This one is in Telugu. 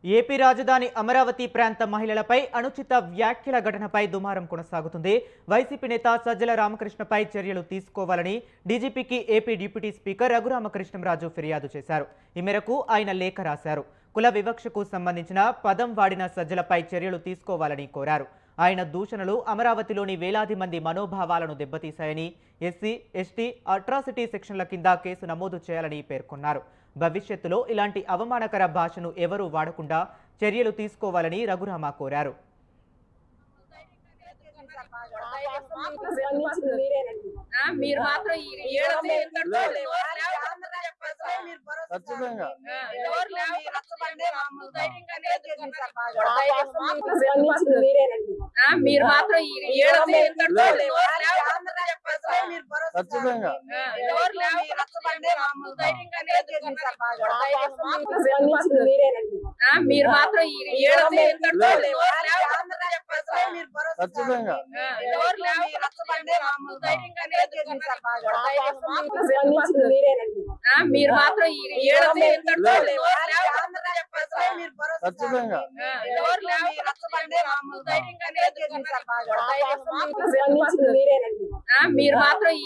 ఏపీ రాజధాని అమరావతి ప్రాంత మహిళలపై అనుచిత వ్యాఖ్యల ఘటనపై దుమారం కొనసాగుతుంది. వైసీపీ నేత సజ్జల రామకృష్ణపై చర్యలు తీసుకోవాలని డీజీపీకి ఏపీ డిప్యూటీ స్పీకర్ రఘురామకృష్ణంరాజు ఫిర్యాదు చేశారు. ఈ మేరకు ఆయన లేఖ రాశారు. కుల వివక్షకు సంబంధించిన పదం వాడిన సజ్జలపై చర్యలు తీసుకోవాలని కోరారు. ఆయన దూషణలు అమరావతిలోని వేలాది మంది మనోభావాలను దెబ్బతీశాయని, ఎస్సీ, ఎస్టీ, అట్రాసిటీ సెక్షన్ల కింద కేసు నమోదు చేయాలని పేర్కొన్నారు. భవిష్యత్తులో ఇలాంటి అవమానకర భాషను ఎవరూ వాడకుండా చర్యలు తీసుకోవాలని రఘురామ కోరారు. మీరు మాత్రం మీరు మాత్రం మీరు మాత్రం మీరు మాత్రం